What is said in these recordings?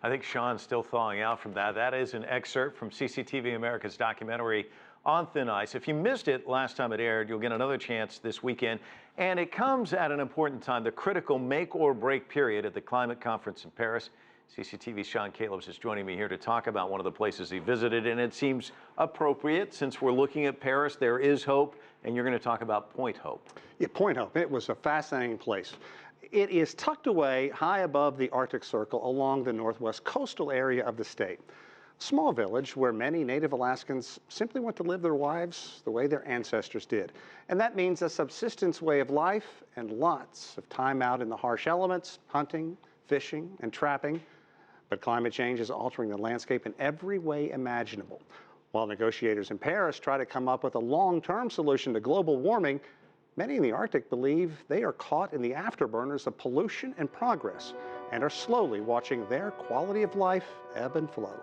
I think Sean's still thawing out from that. That is an excerpt from CCTV America's documentary On Thin Ice. If you missed it last time it aired, you'll get another chance this weekend. And it comes at an important time, the critical make or break period at the climate conference in Paris. CCTV's Sean Callebs is joining me here to talk about one of the places he visited, and it seems appropriate since we're looking at Paris. There is hope, and you're going to talk about Point Hope. Yeah, Point Hope. It was a fascinating place. It is tucked away high above the Arctic Circle along the northwest coastal area of the state. A small village where many Native Alaskans simply want to live their lives the way their ancestors did. And that means a subsistence way of life and lots of time out in the harsh elements, hunting, fishing, and trapping. But climate change is altering the landscape in every way imaginable. While negotiators in Paris try to come up with a long-term solution to global warming, many in the Arctic believe they are caught in the afterburners of pollution and progress and are slowly watching their quality of life ebb and flow.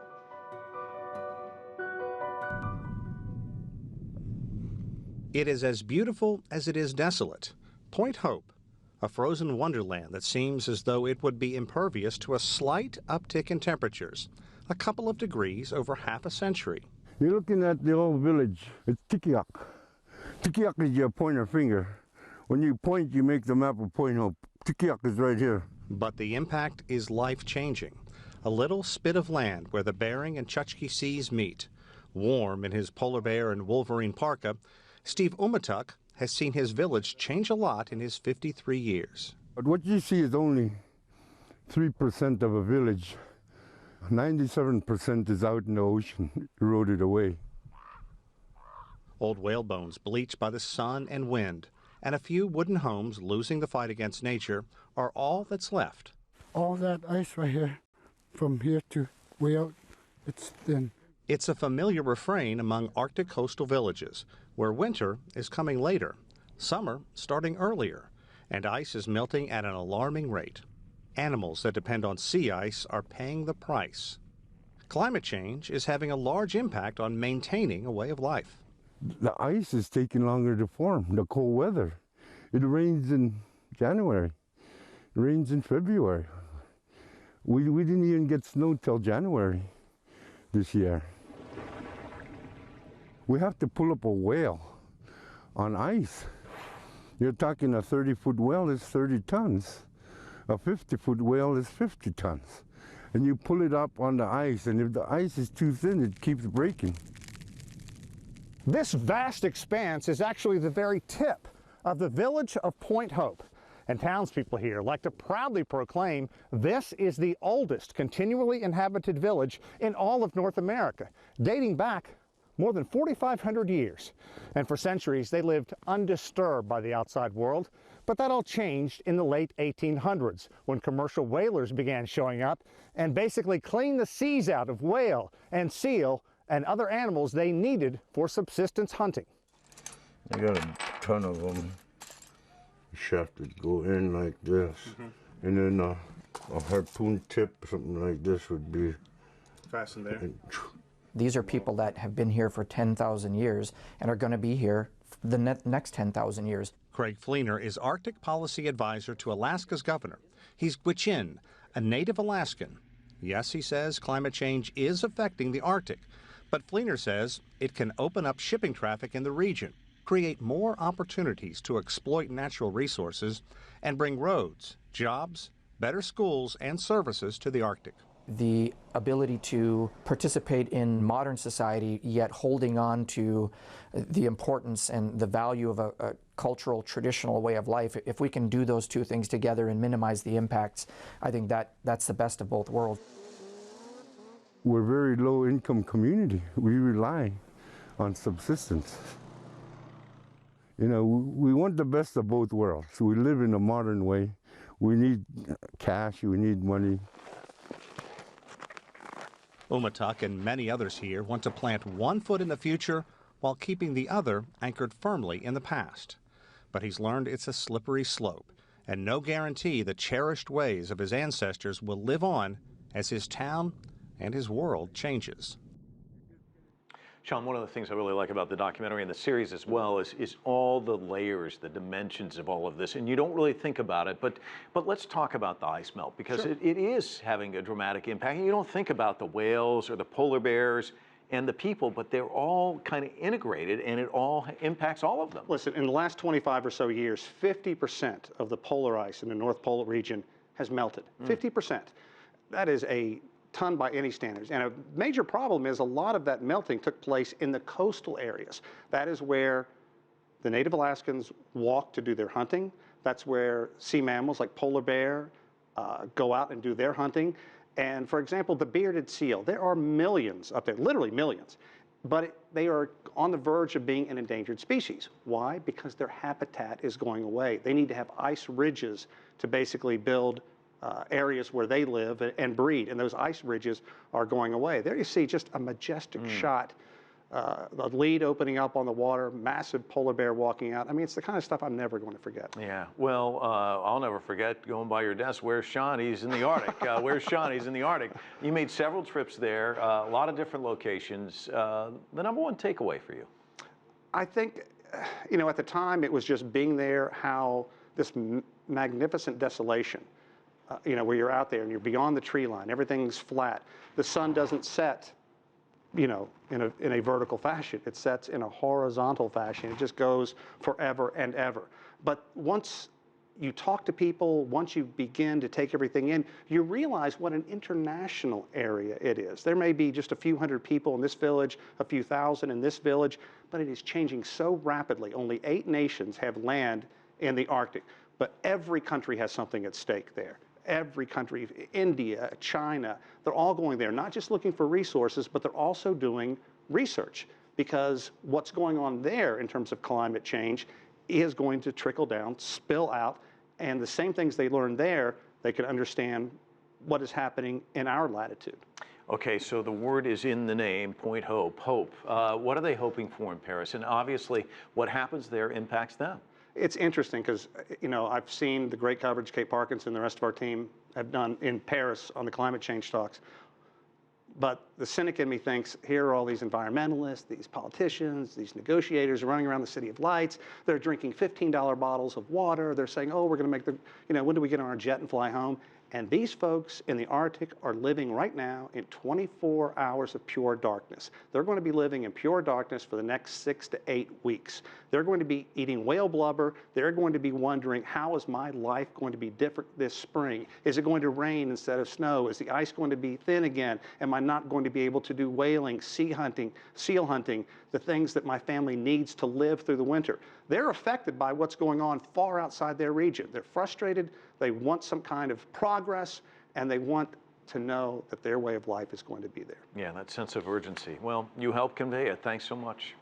It is as beautiful as it is desolate. Point Hope, a frozen wonderland that seems as though it would be impervious to a slight uptick in temperatures, a couple of degrees over half a century. You're looking at the old village. It's Tikiak. Tikiak is your pointer finger. When you point, you make the map of Point Hope. Tikiak is right here. But the impact is life-changing. A little spit of land where the Bering and Chukchi Seas meet. Warm in his polar bear and wolverine parka, Steve Umatuk has seen his village change a lot in his 53 years. But what you see is only 3% of a village. 97% is out in the ocean, eroded away. Old whale bones bleached by the sun and wind, and a few wooden homes losing the fight against nature are all that's left. All that ice right here, from here to way out, it's thin. It's a familiar refrain among Arctic coastal villages, where winter is coming later, summer starting earlier, and ice is melting at an alarming rate. Animals that depend on sea ice are paying the price. Climate change is having a large impact on maintaining a way of life. The ice is taking longer to form, the cold weather. It rains in January, it rains in February. We didn't even get snow till January this year. We have to pull up a whale on ice. You're talking a 30-foot whale is 30 tons. A 50-foot whale is 50 tons. And you pull it up on the ice, and if the ice is too thin, it keeps breaking. This vast expanse is actually the very tip of the village of Point Hope. And townspeople here like to proudly proclaim this is the oldest continually inhabited village in all of North America, dating back more than 4,500 years. And for centuries, they lived undisturbed by the outside world. But that all changed in the late 1800s when commercial whalers began showing up and basically cleaned the seas out of whale and seal and other animals they needed for subsistence hunting. I got a ton of them. The shaft would go in like this, and then a harpoon tip, something like this, would be fastened there. These are people that have been here for 10,000 years and are going to be here for the next 10,000 years. Craig Fleener is Arctic Policy Advisor to Alaska's governor. He's Gwich'in, a native Alaskan. Yes, he says climate change is affecting the Arctic, but Fleener says it can open up shipping traffic in the region, create more opportunities to exploit natural resources, and bring roads, jobs, better schools, and services to the Arctic. The ability to participate in modern society, yet holding on to the importance and the value of a cultural, traditional way of life, if we can do those two things together and minimize the impacts, I think that's the best of both worlds. We're a very low-income community. We rely on subsistence. You know, we want the best of both worlds. We live in a modern way. We need cash, we need money. Umatuk and many others here want to plant one foot in the future while keeping the other anchored firmly in the past. But he's learned it's a slippery slope and no guarantee the cherished ways of his ancestors will live on as his town and his world changes. Sean, one of the things I really like about the documentary and the series as well is all the layers, the dimensions of all of this. And you don't really think about it, but let's talk about the ice melt, because Sure. it is having a dramatic impact. And you don't think about the whales or the polar bears and the people, but they're all kind of integrated, and it all impacts all of them. Listen, in the last 25 or so years, 50% of the polar ice in the North Polar region has melted. 50%. That is a ton by any standards. And a major problem is a lot of that melting took place in the coastal areas. That is where the native Alaskans walk to do their hunting. That's where sea mammals like polar bear go out and do their hunting. And for example, the bearded seal, there are millions up there, literally millions, but they are on the verge of being an endangered species. Why? Because their habitat is going away. They need to have ice ridges to basically build areas where they live and breed, and those ice ridges are going away. There you see just a majestic shot, the lead opening up on the water, massive polar bear walking out. I mean, it's the kind of stuff I'm never going to forget. Yeah, well, I'll never forget going by your desk. Where's Sean? He's in the Arctic. Where's Sean? He's in the Arctic. You made several trips there, a lot of different locations. The number one takeaway for you? I think, you know, at the time it was just being there, how this magnificent desolation, you know, where you're out there and you're beyond the tree line, everything's flat. The sun doesn't set, you know, in a vertical fashion. It sets in a horizontal fashion. It just goes forever and ever. But once you talk to people, once you begin to take everything in, you realize what an international area it is. There may be just a few hundred people in this village, a few thousand in this village, but it is changing so rapidly. Only 8 nations have land in the Arctic, but every country has something at stake there. Every country, India, China, they're all going there, not just looking for resources, but they're also doing research, because what's going on there in terms of climate change is going to trickle down, spill out, and the same things they learned there, they can understand what is happening in our latitude. Okay, so the word is in the name, Point Hope, hope. What are they hoping for in Paris? And obviously, what happens there impacts them. It's interesting because, you know, I've seen the great coverage Kate Parkinson and the rest of our team have done in Paris on the climate change talks. But the cynic in me thinks, here are all these environmentalists, these politicians, these negotiators running around the City of Lights. They're drinking $15 bottles of water. They're saying, oh, we're going to make the, you know, when do we get on our jet and fly home? And these folks in the Arctic are living right now in 24 hours of pure darkness. They're going to be living in pure darkness for the next 6 to 8 weeks. They're going to be eating whale blubber. They're going to be wondering, how is my life going to be different this spring? Is it going to rain instead of snow? Is the ice going to be thin again? Am I not going to be able to do whaling, sea hunting, seal hunting, the things that my family needs to live through the winter? They're affected by what's going on far outside their region. They're frustrated. They want some kind of progress, and they want to know that their way of life is going to be there. Yeah, that sense of urgency. Well, you helped convey it. Thanks so much.